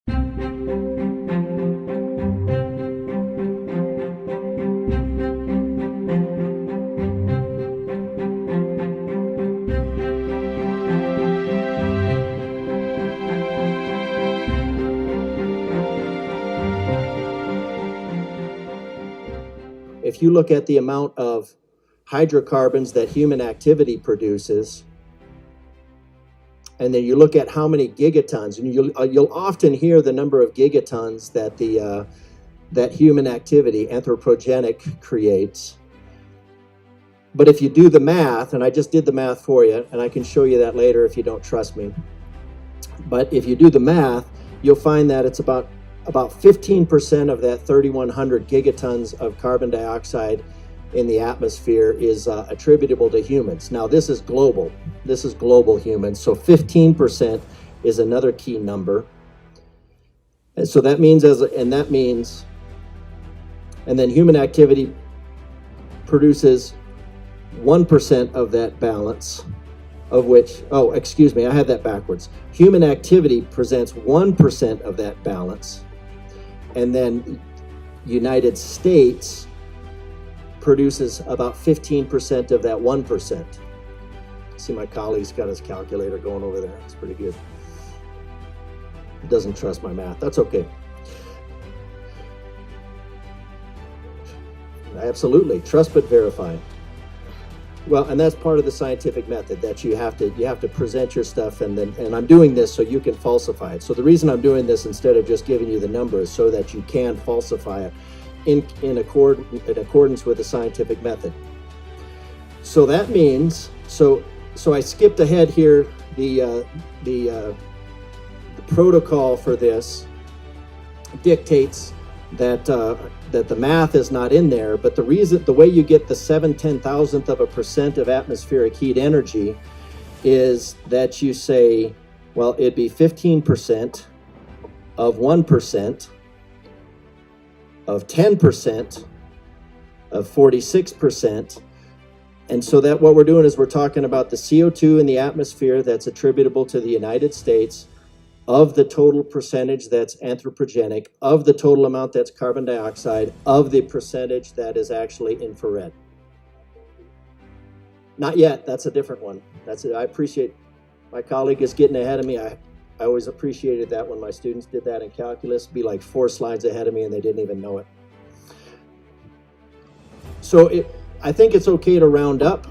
If you look at the amount of hydrocarbons that human activity produces, and then you look at how many gigatons, and you'll often hear the number of gigatons that that human activity, anthropogenic, creates. But if you do the math, and I just did the math for you, and I can show you that later if you don't trust me. But if you do the math, you'll find that it's about 15% of that 3,100 gigatons of carbon dioxide in the atmosphere is attributable to humans. Now, this is global. This is global humans. So 15% is another key number. And so that means, and then human activity produces 1% of that balance, of which, oh, excuse me, I had that backwards. Human activity presents 1% of that balance. And then United States produces about 15% of that 1%. See, my colleague's got his calculator going over there. It's pretty good. He doesn't trust my math. That's okay. Absolutely. Trust but verify. Well, and that's part of the scientific method, that you have to present your stuff, and I'm doing this so you can falsify it. So the reason I'm doing this instead of just giving you the numbers so that you can falsify it in accordance with the scientific method. So that means, so I skipped ahead here. The protocol for this dictates that the math is not in there, but the way you get the 7/10,000th of a percent of atmospheric heat energy is that you say, well, it'd be 15% of 1%, of 10%, of 46%. And so that what we're doing is we're talking about the CO2 in the atmosphere that's attributable to the United States, of the total percentage that's anthropogenic, of the total amount that's carbon dioxide, of the percentage that is actually infrared. Not yet, that's a different one. That's it. I appreciate my colleague is getting ahead of me. I always appreciated that when my students did that in calculus, be like 4 slides ahead of me and they didn't even know it. So I think it's okay to round up.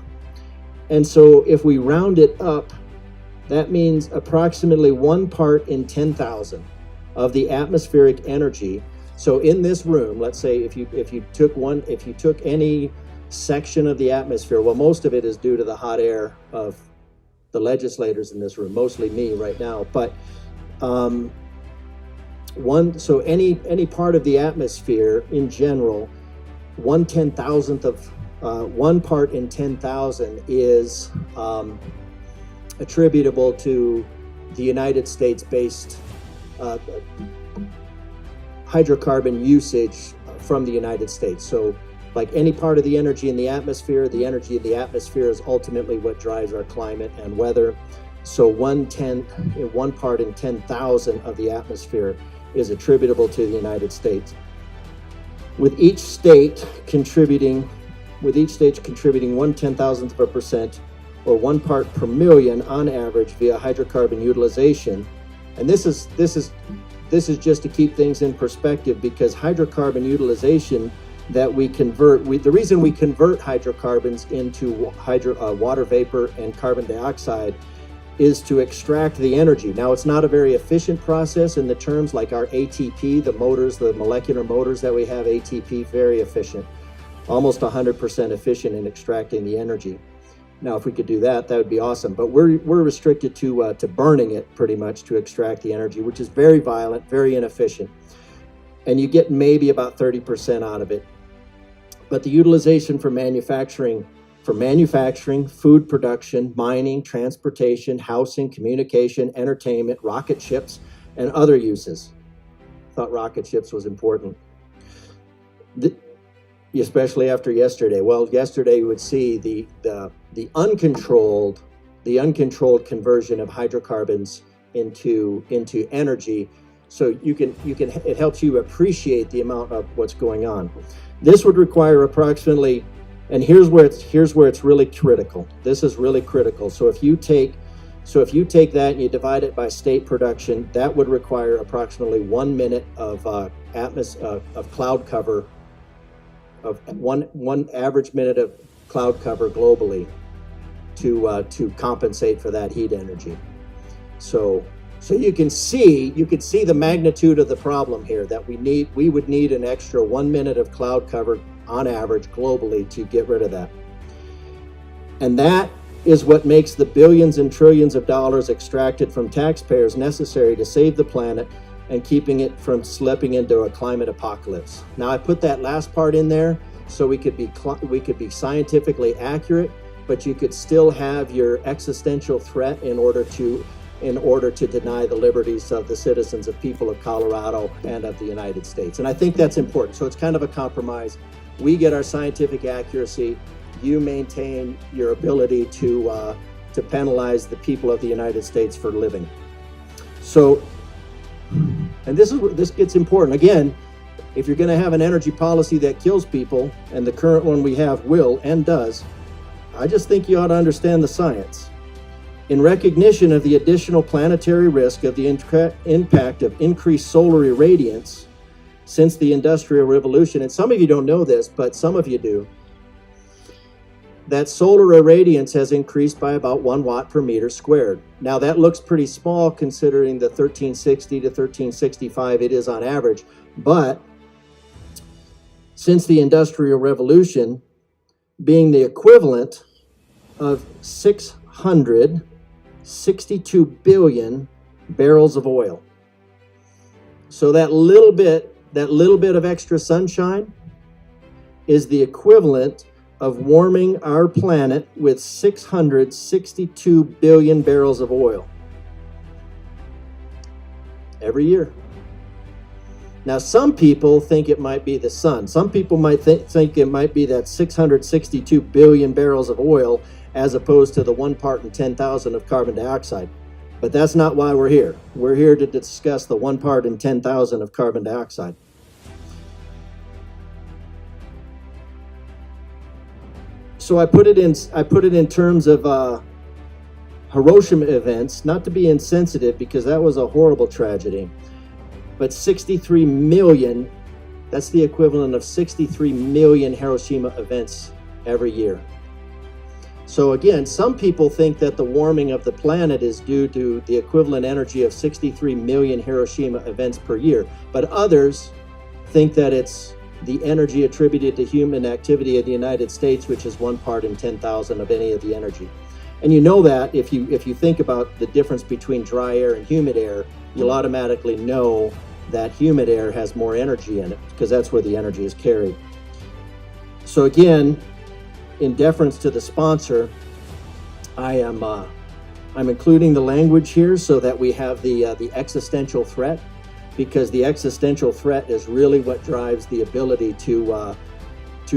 And so if we round it up, that means approximately 1 part in 10,000 of the atmospheric energy. So in this room, let's say if you took any section of the atmosphere, well, most of it is due to the hot air of the legislators in this room, mostly me right now. But so any part of the atmosphere in general, 1/10,000th of 1 part in 10,000 is attributable to the United States-based hydrocarbon usage from the United States. So like any part of the energy in the atmosphere is ultimately what drives our climate and weather. So 1 part in 10,000 of the atmosphere is attributable to the United States. With each state contributing 1/10,000th of a percent, or 1 part per million on average via hydrocarbon utilization. And this is just to keep things in perspective, because hydrocarbon utilization that we convert, the reason we convert hydrocarbons into water vapor and carbon dioxide is to extract the energy. Now, it's not a very efficient process in the terms like our ATP, the motors, the molecular motors that we have, ATP, very efficient, almost 100% efficient in extracting the energy. Now, if we could do that, that would be awesome. But we're restricted to burning it pretty much to extract the energy, which is very violent, very inefficient. And you get maybe about 30% out of it. But the utilization for manufacturing, food production, mining, transportation, housing, communication, entertainment, rocket ships, and other uses. I thought rocket ships was important. Especially after yesterday. Well, yesterday you would see the uncontrolled conversion of hydrocarbons into energy. So it helps you appreciate the amount of what's going on. This would require approximately, and here's where it's really critical. This is really critical. So if you take that and you divide it by state production, that would require approximately 1 minute of cloud cover, of one average minute of cloud cover globally to compensate for that heat energy. So you can see the magnitude of the problem here, that we would need an extra 1 minute of cloud cover on average globally to get rid of that. And that is what makes the billions and trillions of dollars extracted from taxpayers necessary to save the planet and keeping it from slipping into a climate apocalypse. Now, I put that last part in there so we could be scientifically accurate, but you could still have your existential threat in order to deny the liberties of the citizens of people of Colorado and of the United States. And I think that's important. So it's kind of a compromise. We get our scientific accuracy. You maintain your ability to penalize the people of the United States for living. So, and this gets important. Again, if you're going to have an energy policy that kills people, and the current one we have will and does, I just think you ought to understand the science. In recognition of the additional planetary risk of the impact of increased solar irradiance since the Industrial Revolution, and some of you don't know this, but some of you do, that solar irradiance has increased by about 1 watt per meter squared. Now that looks pretty small considering the 1360 to 1365 it is on average, but since the Industrial Revolution, being the equivalent of 662 billion barrels of oil. So that little bit of extra sunshine is the equivalent of warming our planet with 662 billion barrels of oil every year. Now, some people think it might be the sun. Some people might think it might be that 662 billion barrels of oil as opposed to the 1 part in 10,000 of carbon dioxide. But that's not why we're here. We're here to discuss the 1 part in 10,000 of carbon dioxide. So I put it in terms of Hiroshima events, not to be insensitive because that was a horrible tragedy. But 63 million, that's the equivalent of 63 million Hiroshima events every year. So again, some people think that the warming of the planet is due to the equivalent energy of 63 million Hiroshima events per year, but others think that it's the energy attributed to human activity in the United States, which is 1 part in 10,000 of any of the energy. And you know that if you think about the difference between dry air and humid air, you'll automatically know that humid air has more energy in it because that's where the energy is carried. So again, in deference to the sponsor, I'm including the language here so that we have the existential threat, because the existential threat is really what drives the ability to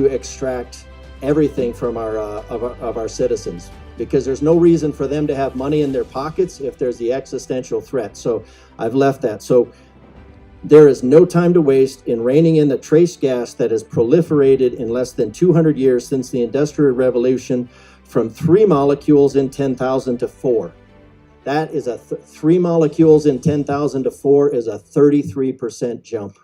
extract everything from our citizens, because there's no reason for them to have money in their pockets if there's the existential threat. So I've left that. So there is no time to waste in reining in the trace gas that has proliferated in less than 200 years since the Industrial Revolution from 3 molecules in 10,000 to 4. That is 3 molecules in 10,000 to 4 is a 33% jump.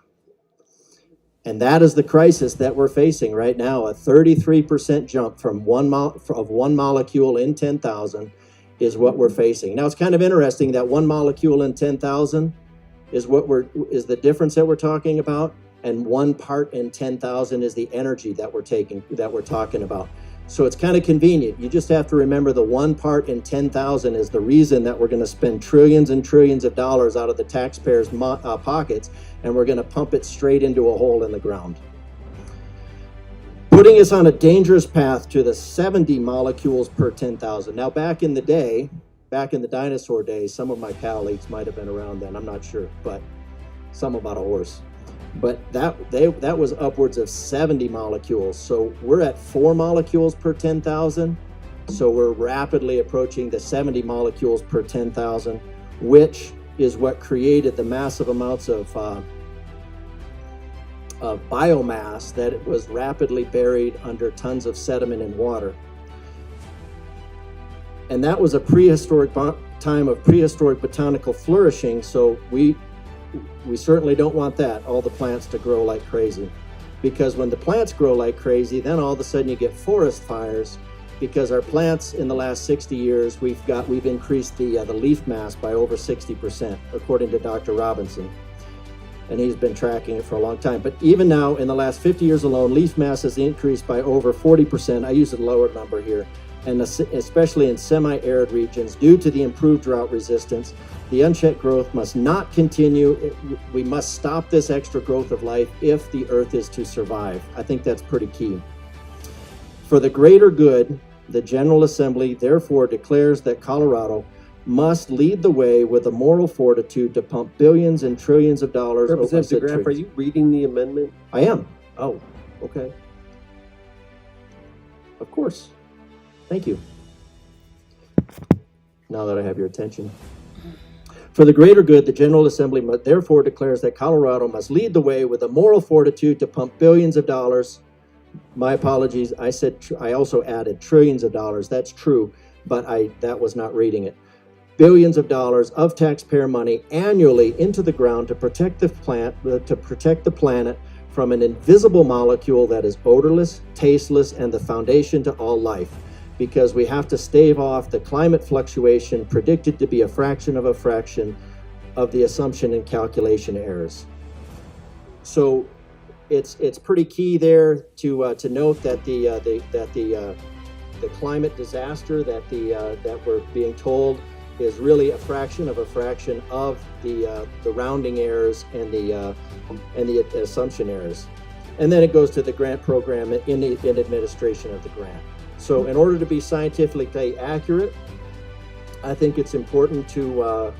And that is the crisis that we're facing right now. A 33% jump from one molecule in 10,000 is what we're facing. Now, it's kind of interesting that 1 molecule in 10,000 is the difference that we're talking about, and 1 part in 10,000 is the energy that we're talking about. So it's kind of convenient. You just have to remember the 1 part in 10,000 is the reason that we're going to spend trillions and trillions of dollars out of the taxpayers' pockets, and we're going to pump it straight into a hole in the ground, putting us on a dangerous path to the 70 molecules per 10,000. Now, back in the day, back in the dinosaur days, some of my colleagues might have been around then, I'm not sure, but some about a horse. But that was upwards of 70 molecules. So we're at 4 molecules per 10,000. So we're rapidly approaching the 70 molecules per 10,000, which is what created the massive amounts of biomass that was rapidly buried under tons of sediment and water. And that was a prehistoric time of prehistoric botanical flourishing, so we certainly don't want that, all the plants to grow like crazy. Because when the plants grow like crazy, then all of a sudden you get forest fires, because our plants in the last 60 years, we've increased the leaf mass by over 60%, according to Dr. Robinson. And he's been tracking it for a long time. But even now, in the last 50 years alone, leaf mass has increased by over 40%. I use a lower number here. And especially in semi-arid regions, due to the improved drought resistance, the unchecked growth must not continue. We must stop this extra growth of life if the earth is to survive. I think that's pretty key. For the greater good, the General Assembly therefore declares that Colorado must lead the way with a moral fortitude to pump billions and trillions of dollars. Representative DeGraaf, are you reading the amendment? I am. Oh, okay. Of course. Thank you. Now that I have your attention. For the greater good, the General Assembly therefore declares that Colorado must lead the way with a moral fortitude to pump billions of dollars. My apologies. I also added trillions of dollars. That's true, but that was not reading it. Billions of dollars of taxpayer money annually into the ground to protect the planet from an invisible molecule that is odorless, tasteless, and the foundation to all life. Because we have to stave off the climate fluctuation predicted to be a fraction of the assumption and calculation errors. So it's pretty key there to note that the climate disaster that we're being told is really a fraction of the rounding errors and the assumption errors. And then it goes to the grant program in administration of the grant. So in order to be scientifically accurate, I think it's important to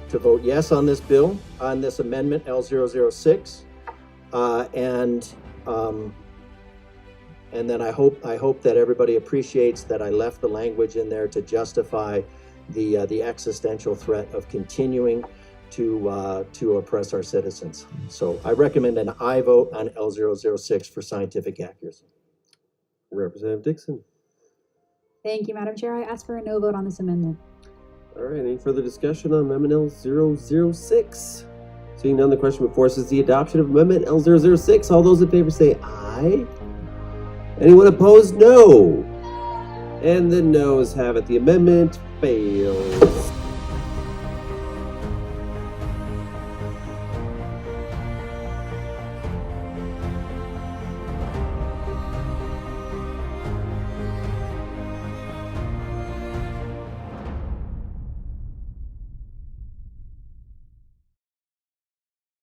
vote yes on this bill, on this amendment L006, and then I hope that everybody appreciates that I left the language in there to justify the existential threat of continuing to oppress our citizens. So I recommend an aye vote on L006 for scientific accuracy. Representative Dixon. Thank you, Madam Chair. I ask for a no vote on this amendment. All right, any further discussion on Amendment L006? Seeing none, the question before us is the adoption of Amendment L006. All those in favor say aye. Anyone opposed, no. And the noes have it. The amendment fails.